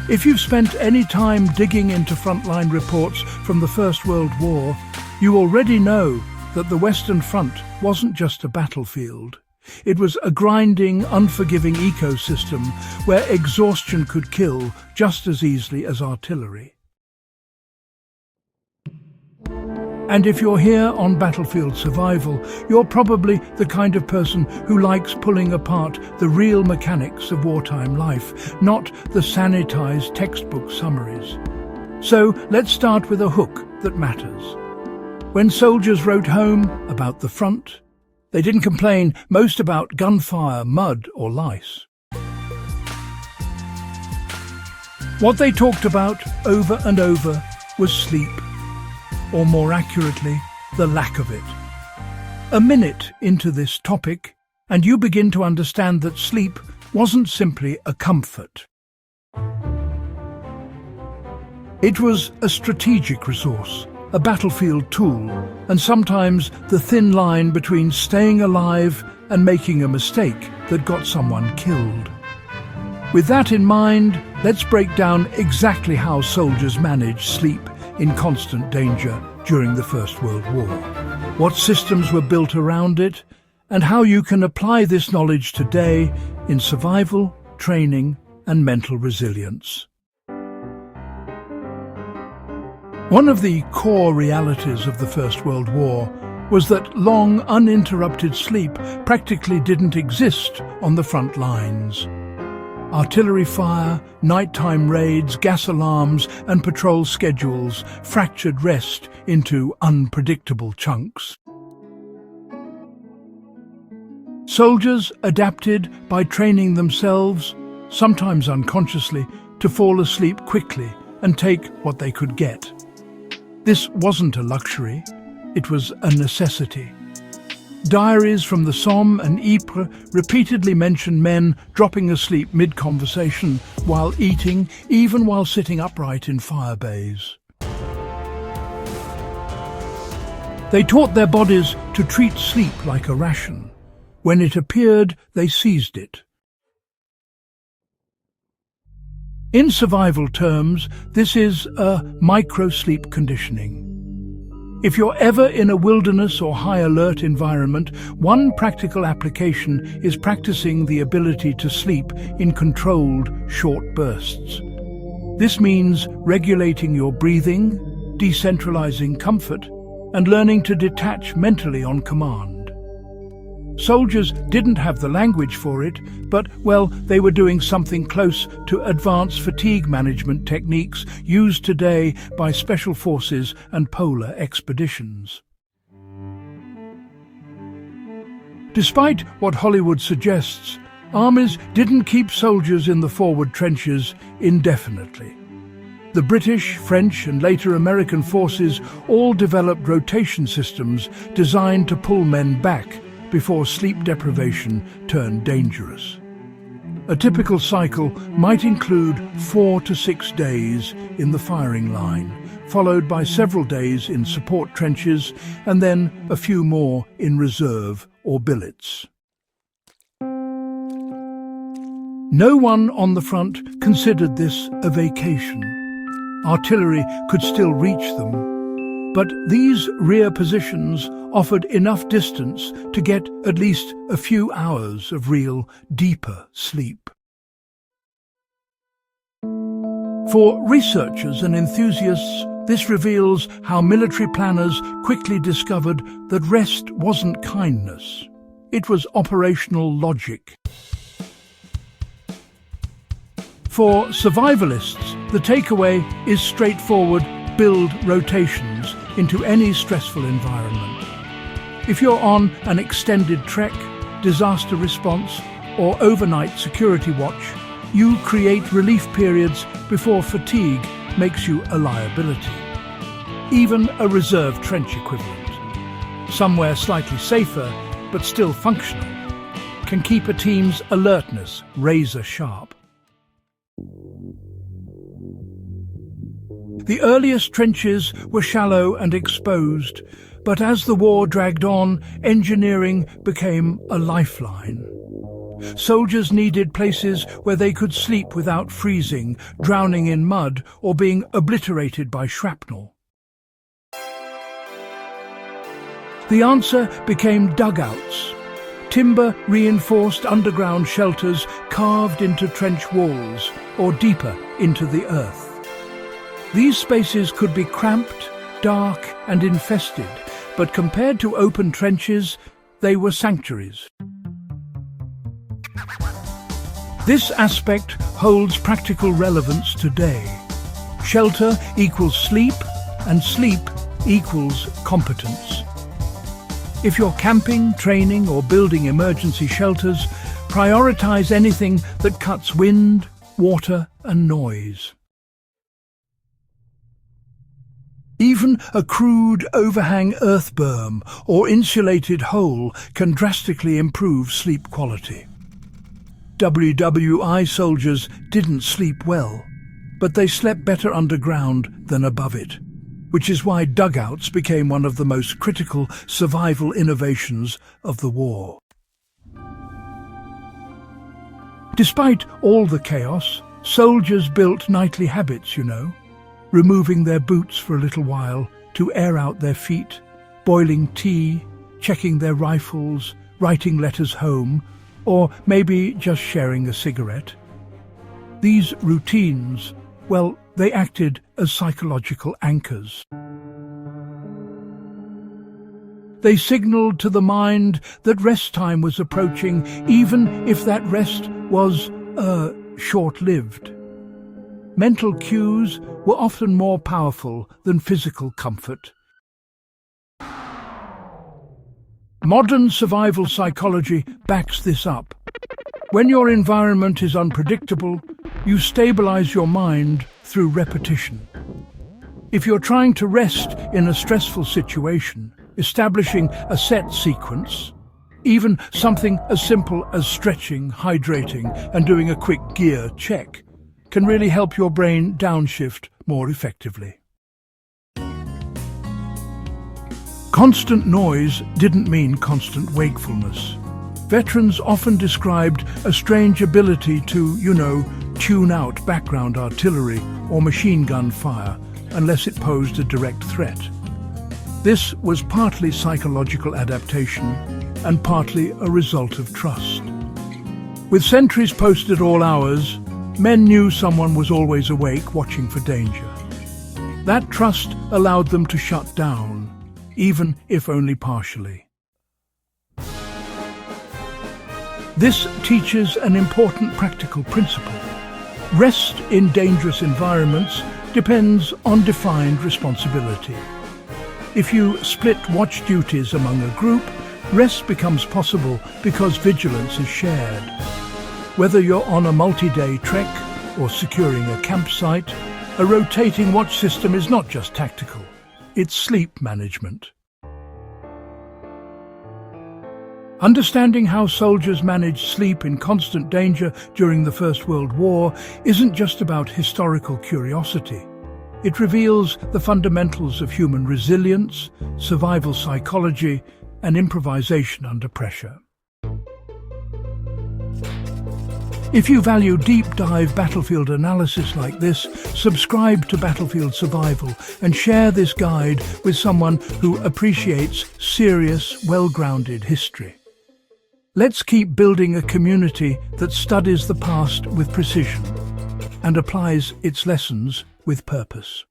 If you've spent any time digging into frontline reports from the First World War, you already know that the Western Front wasn't just a battlefield. It was a grinding, unforgiving ecosystem where exhaustion could kill just as easily as artillery. And if you're here on battlefield survival, you're probably the kind of person who likes pulling apart the real mechanics of wartime life, not the sanitized textbook summaries. So let's start with a hook that matters. When soldiers wrote home about the front, they didn't complain most about gunfire, mud or lice. What they talked about over and over was sleep, or more accurately, the lack of it. A minute into this topic, and you begin to understand that sleep wasn't simply a comfort. It was a strategic resource, a battlefield tool, and sometimes the thin line between staying alive and making a mistake that got someone killed. With that in mind, let's break down exactly how soldiers managed sleep in constant danger during the First World War, what systems were built around it, and how you can apply this knowledge today in survival, training, and mental resilience. One of the core realities of the First World War was that long, uninterrupted sleep practically didn't exist on the front lines. Artillery fire, nighttime raids, gas alarms and patrol schedules fractured rest into unpredictable chunks. Soldiers adapted by training themselves, sometimes unconsciously, to fall asleep quickly and take what they could get. This wasn't a luxury, it was a necessity. Diaries from the Somme and Ypres repeatedly mention men dropping asleep mid-conversation while eating, even while sitting upright in fire bays. They taught their bodies to treat sleep like a ration. When it appeared, they seized it. In survival terms, this is a micro-sleep conditioning. If you're ever in a wilderness or high-alert environment, one practical application is practicing the ability to sleep in controlled, short bursts. This means regulating your breathing, decentralizing comfort, and learning to detach mentally on command. Soldiers didn't have the language for it, but, well, they were doing something close to advanced fatigue management techniques used today by special forces and polar expeditions. Despite what Hollywood suggests, armies didn't keep soldiers in the forward trenches indefinitely. The British, French and later American forces all developed rotation systems designed to pull men back before sleep deprivation turned dangerous. A typical cycle might include 4 to 6 days in the firing line, followed by several days in support trenches, and then a few more in reserve or billets. No one on the front considered this a vacation. Artillery could still reach them, but these rear positions offered enough distance to get at least a few hours of real, deeper sleep. For researchers and enthusiasts, this reveals how military planners quickly discovered that rest wasn't kindness. It was operational logic. For survivalists, the takeaway is straightforward: build rotations into any stressful environment. If you're on an extended trek, disaster response, or overnight security watch, you create relief periods before fatigue makes you a liability. Even a reserve trench equivalent, somewhere slightly safer but still functional, can keep a team's alertness razor sharp. The earliest trenches were shallow and exposed, but as the war dragged on, engineering became a lifeline. Soldiers needed places where they could sleep without freezing, drowning in mud, or being obliterated by shrapnel. The answer became dugouts, timber-reinforced underground shelters carved into trench walls or deeper into the earth. These spaces could be cramped, dark and infested, but compared to open trenches, they were sanctuaries. This aspect holds practical relevance today. Shelter equals sleep, and sleep equals competence. If you're camping, training, or building emergency shelters, prioritize anything that cuts wind, water, and noise. Even a crude overhang earth berm or insulated hole can drastically improve sleep quality. WWI soldiers didn't sleep well, but they slept better underground than above it, which is why dugouts became one of the most critical survival innovations of the war. Despite all the chaos, soldiers built nightly habits, removing their boots for a little while to air out their feet, boiling tea, checking their rifles, writing letters home, or maybe just sharing a cigarette. These routines, well, they acted as psychological anchors. They signaled to the mind that rest time was approaching, even if that rest was, short-lived. Mental cues were often more powerful than physical comfort. Modern survival psychology backs this up. When your environment is unpredictable, you stabilize your mind through repetition. If you're trying to rest in a stressful situation, establishing a set sequence, even something as simple as stretching, hydrating, and doing a quick gear check, can really help your brain downshift more effectively. Constant noise didn't mean constant wakefulness. Veterans often described a strange ability to, tune out background artillery or machine gun fire unless it posed a direct threat. This was partly psychological adaptation and partly a result of trust. With sentries posted all hours, men knew someone was always awake watching for danger. That trust allowed them to shut down, even if only partially. This teaches an important practical principle. Rest in dangerous environments depends on defined responsibility. If you split watch duties among a group, rest becomes possible because vigilance is shared. Whether you're on a multi-day trek or securing a campsite, a rotating watch system is not just tactical, it's sleep management. Understanding how soldiers managed sleep in constant danger during the First World War isn't just about historical curiosity. It reveals the fundamentals of human resilience, survival psychology, and improvisation under pressure. If you value deep-dive battlefield analysis like this, subscribe to Battlefield Survival and share this guide with someone who appreciates serious, well-grounded history. Let's keep building a community that studies the past with precision and applies its lessons with purpose.